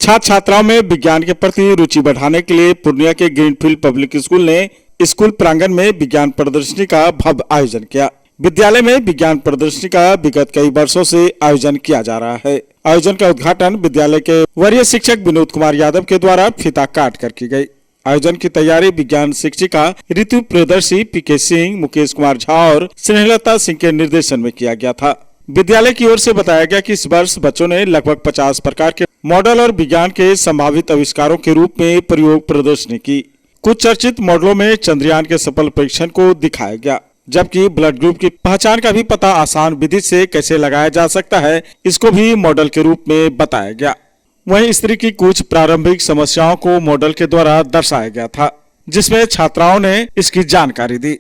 छात्र छात्राओं में विज्ञान के प्रति रुचि बढ़ाने के लिए पूर्णिया के ग्रीनफील्ड पब्लिक स्कूल ने स्कूल प्रांगण में विज्ञान प्रदर्शनी का भव्य आयोजन किया। विद्यालय में विज्ञान प्रदर्शनी का विगत कई वर्षों से आयोजन किया जा रहा है। आयोजन का उद्घाटन विद्यालय के वरीय शिक्षक विनोद कुमार यादव के द्वारा फीता काट कर की गई। आयोजन की तैयारी विज्ञान शिक्षिका ऋतु प्रियदर्शी, पीके सिंह, मुकेश कुमार झा और स्नेहलता सिंह के निर्देशन में किया गया था। विद्यालय की ओर से बताया गया कि इस वर्ष बच्चों ने लगभग 50 प्रकार के मॉडल और विज्ञान के संभावित आविष्कारों के रूप में प्रयोग प्रदर्शनी की। कुछ चर्चित मॉडलों में चंद्रयान के सफल परीक्षण को दिखाया गया, जबकि ब्लड ग्रुप की पहचान का भी पता आसान विधि से कैसे लगाया जा सकता है, इसको भी मॉडल के रूप में बताया गया। वहीं स्त्री की कुछ प्रारंभिक समस्याओं को मॉडल के द्वारा दर्शाया गया था, जिसमें छात्राओं ने इसकी जानकारी दी।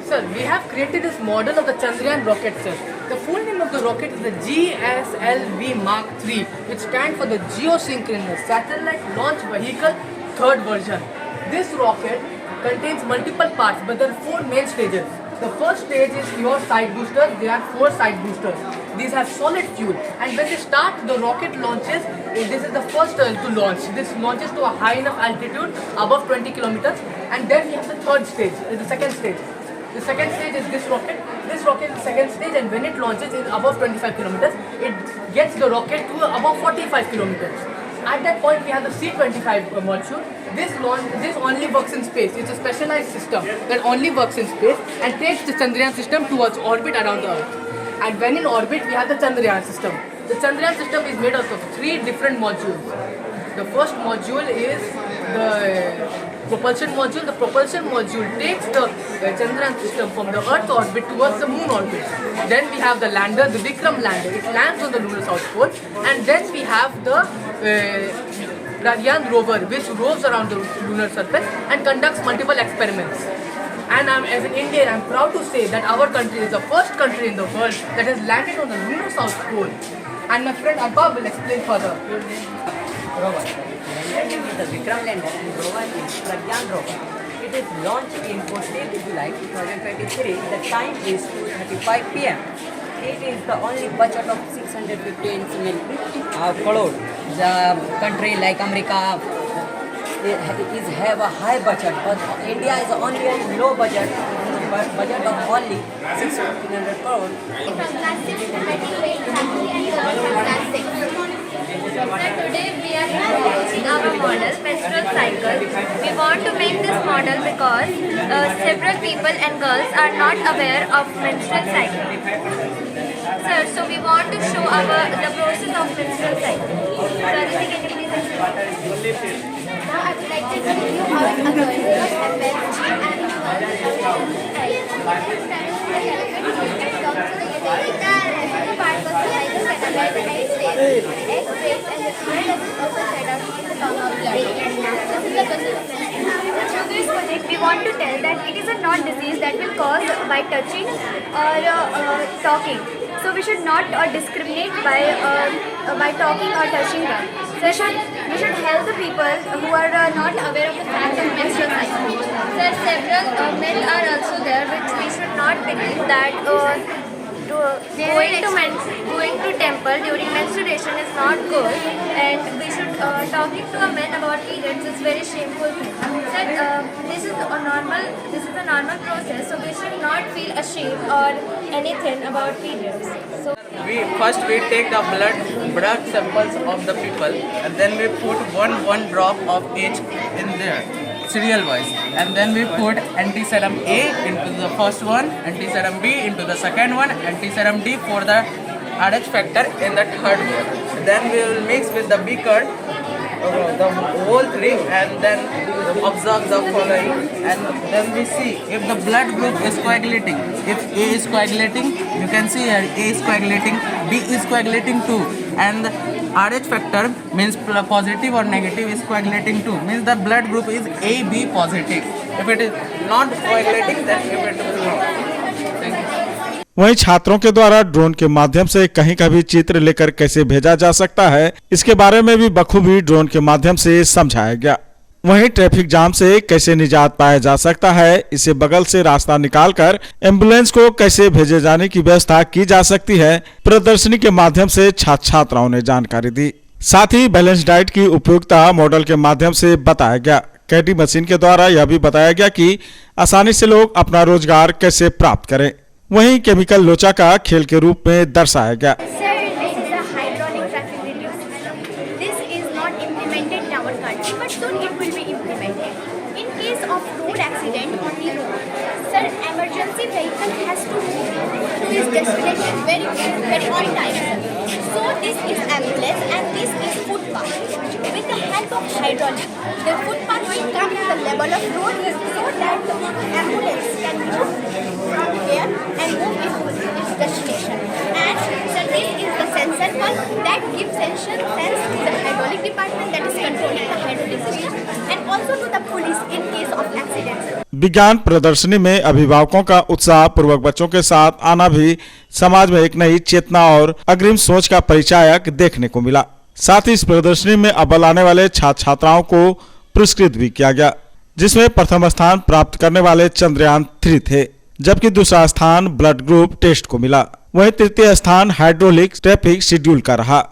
Sir, we have created this model of the Chandrayaan rocket, sir. The full name of the rocket is the GSLV Mark III, which stands for the Geosynchronous Satellite Launch Vehicle third version. This rocket contains multiple parts, but there are 4 main stages. The first stage is your side boosters. There are 4 side boosters. These have solid fuel, and when they start, the rocket launches. This is the first to launch. This launches to a high enough altitude, above 20 kilometers, and then we have the third stage, the second stage. The second stage is this rocket. This rocket is the second stage, and when it launches in above 25 kilometers, it gets the rocket to above 45 kilometers. At that point, we have the C-25 module. This only works in space. It's a specialized system that only works in space and takes the Chandrayaan system towards orbit around the Earth. And when in orbit, we have the Chandrayaan system. The Chandrayaan system is made up of 3 different modules. The first module is the propulsion module. The propulsion module takes the Chandrayaan system from the Earth orbit towards the moon orbit. Then we have the lander, the Vikram lander. It lands on the lunar south pole. And then we have the Pragyan rover, which roves around the lunar surface and conducts multiple experiments. And as an Indian, I'm proud to say that our country is the first country in the world that has landed on the lunar south pole. And my friend Abba will explain further. Rover. Landing with the Vikram lander and rover is Pragyan rover. It is launched in 14th July 2023. The time is 2:35 p.m. It is the only budget of 615 crore. The country like America have a high budget, but India is only a low budget. Budget of only 615 crore. From class 6 to graduate family and girls from class 6. Today we are launching our model menstrual cycle. We want to make this model because several people and girls are not aware of menstrual cycle. Sir, so we want to show the process of menstrual cycle. Sir, can you please explain? Now I would like to tell you how a girl must affect and we want to tell that it is a non-disease that will cause by touching or talking. So we should not discriminate by talking or touching them. So we should help the people who are not aware of the fact of menstrual cycle. There are several myths are also there which we should not believe that going to temple during menstruation is not good, and we should talking to a man about periods is very shameful thing. So, this is a normal process, so we should not feel ashamed or anything about periods. So we take the blood samples of the people, and then we put one drop of each in there, serial wise, and then we put anti-serum A into the first one, anti-serum B into the second one, anti-serum D for the RH factor in the third one. Then we will mix with the beaker the whole 3 and then observe the following, and then we see if the blood group is coagulating. If A is coagulating, you can see here A is coagulating, B is coagulating too, and RH factor means positive or negative is coagulating too, means the blood group is AB positive. If it is not coagulating, then it is wrong. Thank you. वहीं छात्रों के द्वारा drone के माध्यम से कहीं का भी चित्र लेकर कैसे भेजा जा सकता है, इसके बारे में भी बखूबी ड्रोन के माध्यम से समझाया गया। वहीं ट्रैफिक जाम से कैसे निजात पाया जा सकता है, इसे बगल से रास्ता निकालकर एम्बुलेंस को कैसे भेजे जाने की व्यवस्था की जा सकती है, प्रदर्शनी के माध्यम से छात्र छात्राओं ने जानकारी दी। साथ ही बैलेंस डाइट की उपयोगिता मॉडल के माध्यम से बताया गया। कैडी मशीन के द्वारा यह भी बताया गया कि आसानी से लोग अपना रोजगार कैसे प्राप्त करें। वहीं केमिकल लोचा का खेल के रूप में दर्शाया गया। Sir, this is a hydraulic traffic reducer system. This is not implemented in our country, but soon it will be implemented. In case of road accident on the road, sir, emergency vehicle has to move to its destination very on time, sir. So this is ambulance and this is footpath. With the help of hydraulic, the footpath will come to the level of road so that the ambulance can move from here and move it to its destination. And sir, this is the sensor one that gives sense to the hydraulic department that is controlling the hydraulic system and also to the police in case of accidents. विज्ञान प्रदर्शनी में अभिभावकों का उत्साह पूर्वक बच्चों के साथ आना भी समाज में एक नई चेतना और अग्रिम सोच का परिचायक देखने को मिला। साथ ही इस प्रदर्शनी में अव्वल आने वाले छात्र छात्राओं को पुरस्कृत भी किया गया, जिसमें प्रथम स्थान प्राप्त करने वाले चंद्रयान 3 थे, जबकि दूसरा स्थान ब्लड ग्रुप टेस्ट को मिला। वहीं तृतीय स्थान हाइड्रोलिक ट्रैफिक शेड्यूल का रहा।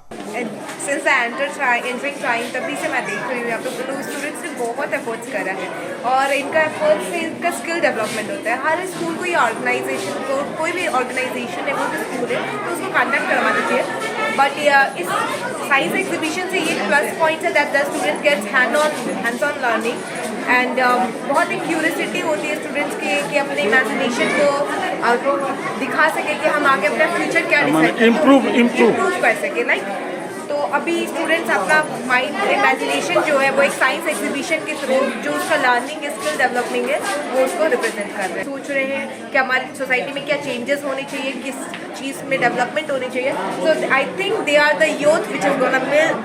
Since I entering trying तभी से मैं देख रही हूँ यहाँ पे स्टूडेंट्स ने बहुत एफर्ट्स करा है और इनका एफर्ट्स से इनका स्किल डेवलपमेंट होता है। हर स्कूल को ये ऑर्गेनाइजेशन को कोई भी ऑर्गेनाइजेशन है वो जो स्कूल है तो उसको कंडक्ट करवाना चाहिए। बट इस साइंस एग्जीबिशन से ये प्लस पॉइंट है that the students gets hands on learning and बहुत एक क्यूरियोसिटी होती है स्टूडेंट्स की कि अपने इमेजिनेशन को दिखा सके कि हम आगे अपना फ्यूचर क्या डिसाइड इम्प्रूव कर सके लाइक। तो अभी स्टूडेंट्स अपना माइंड इमेजिनेशन जो है वो एक साइंस एग्जीबिशन के थ्रू जो उसका लर्निंग स्किल डेवलपिंग है वो उसको रिप्रेजेंट कर रहे हैं। सोच रहे हैं कि हमारी सोसाइटी में क्या चेंजेस होने चाहिए, किस चीज़ में डेवलपमेंट होनी चाहिए। So I think they are the youth which are gonna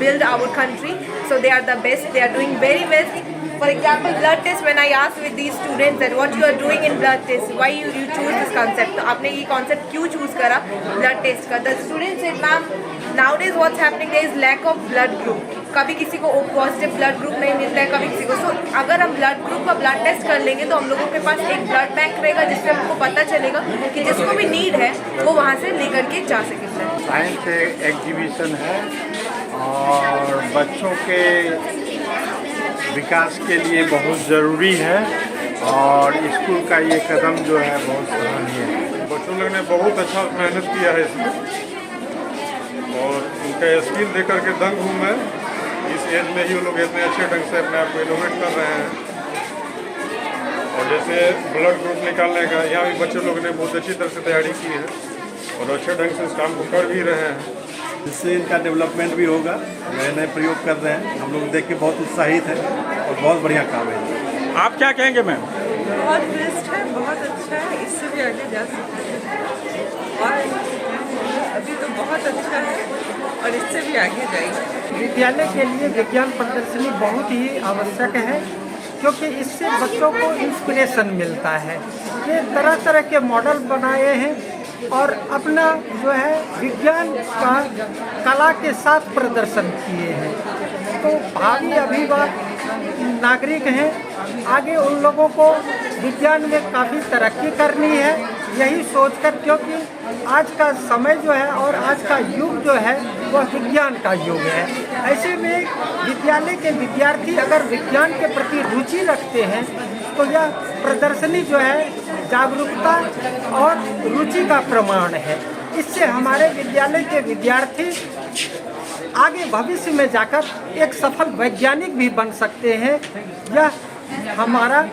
build our country, so they are the best, they are doing very best. For example, blood test. When I asked with these students that what you are doing in blood test, why you choose this concept? तो आपने ये concept क्यों choose करा blood test का? The students said, ma'am, nowadays what's happening there is lack of blood group. कभी किसी को O positive blood group नहीं मिलता है, कभी किसी को। So अगर हम blood group का blood test कर लेंगे तो हम लोगों के पास एक blood bank रहेगा जिससे हमको पता चलेगा कि जिसको भी need है वो वहाँ से लेकर के जा सके। साइंस एग्जीबिशन है और बच्चों के विकास के लिए बहुत ज़रूरी है और स्कूल का ये कदम जो है बहुत सराहनीय है। बच्चों लोग ने बहुत अच्छा मेहनत किया है इसमें और उनका स्किल देख करके दंग हूँ मैं। इस एज में ही वो लोग इतने अच्छे ढंग से अपने आप को इनोवेट कर रहे हैं। और जैसे ब्लड ग्रुप निकालने का यहाँ भी बच्चे लोग ने बहुत अच्छी तरह से तैयारी की है और अच्छे ढंग से इस काम को कर भी रहे हैं। इससे इनका डेवलपमेंट भी होगा। नए नए प्रयोग कर रहे हैं, हम लोग देख के बहुत उत्साहित हैं और बहुत बढ़िया काम है। आप क्या कहेंगे मैम? बहुत बेस्ट है, बहुत अच्छा है, इससे भी आगे जा सकते हैं और अभी तो बहुत अच्छा है और इससे भी आगे जाएगी। विद्यालय के लिए विज्ञान प्रदर्शनी बहुत ही आवश्यक है क्योंकि इससे बच्चों को इंस्पिरेशन मिलता है। ये तरह तरह के मॉडल बनाए हैं और अपना जो है विज्ञान का कला के साथ प्रदर्शन किए हैं। तो भावी अभिभावक नागरिक हैं, आगे उन लोगों को विज्ञान में काफ़ी तरक्की करनी है यही सोचकर, क्योंकि आज का समय जो है और आज का युग जो है वह विज्ञान का युग है। ऐसे में विद्यालय के विद्यार्थी अगर विज्ञान के प्रति रुचि रखते हैं तो यह प्रदर्शनी जो है जागरूकता और रुचि का प्रमाण है। इससे हमारे विद्यालय के विद्यार्थी आगे भविष्य में जाकर एक सफल वैज्ञानिक भी बन सकते हैं। यह हमारा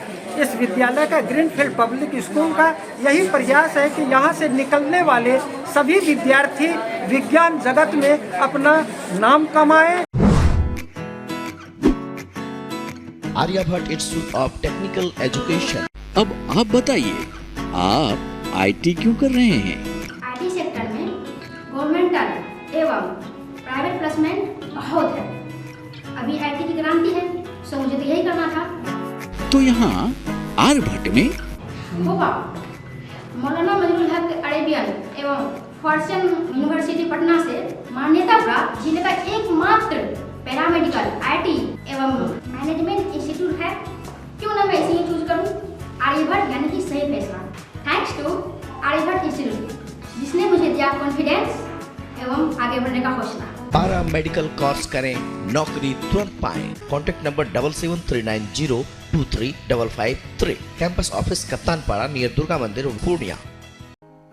इस विद्यालय का ग्रीनफील्ड पब्लिक स्कूल का यही प्रयास है कि यहाँ से निकलने वाले सभी विद्यार्थी विज्ञान जगत में अपना नाम कमाएं। Aryabhatta institute of technical education. अब आप बताइए, आप आईटी क्यों कर रहे हैं? आईटी सेक्टर में गवर्नमेंटल एवं प्राइवेट प्लेसमेंट बहुत है। अभी आईटी की क्रांति है, सो मुझे तो यही करना था। तो यहाँ आर्यभट्ट में होगा मौलाना मजरूल हक अरेबियन एवं फॉर्च्यून यूनिवर्सिटी पटना से मान्यता प्राप्त जिले का एकमात्र पैरामेडिकल, IT एवं मैनेजमेंट इंस्टीट्यूट है, क्यों ना मैं इसे ही चूज करूं? आर्यभट्ट यानी कि सही फैसला। थैंक्स टू आर्यभट्ट इंस्टीट्यूट जिसने मुझे दिया कॉन्फिडेंस एवं आगे बढ़ने का हौसला। पारा मेडिकल कोर्स करें, नौकरी तुरंत पाएं। Contact number 7739023553। Campus office Kaptanpara near Durga Mandir Purnia.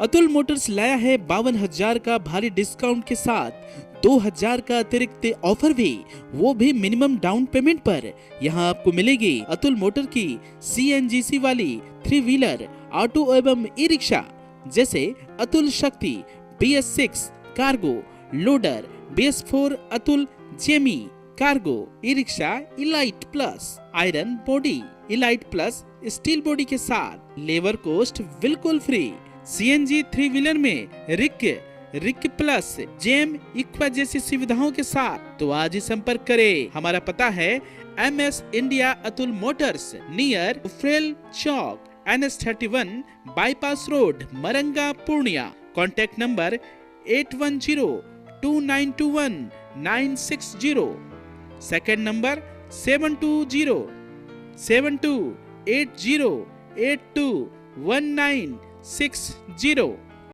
Atul Motors लाया है 52,000 का भारी डिस्काउंट के साथ 2,000 का अतिरिक्त ऑफर भी, वो भी मिनिमम डाउन पेमेंट पर। यहाँ आपको मिलेगी अतुल मोटर की CNGC वाली 3 व्हीलर ऑटो एवं ई रिक्शा जैसे अतुल शक्ति, BS6 cargo loader, BS4 Atul Jamie cargo e rickshaw, elite plus iron body, elite plus steel body के साथ, लेबर कोस्ट बिल्कुल फ्री। CNG 3 व्हीलर में रिक प्लस जेम इक्वा जैसी सुविधाओं के साथ। तो आज ही संपर्क करें। हमारा पता है MS India Atul Motors near फ्रेल चौक, NS31 bypass road, Maranga Purnia. Contact number 8102921960। Second number 72808280821960।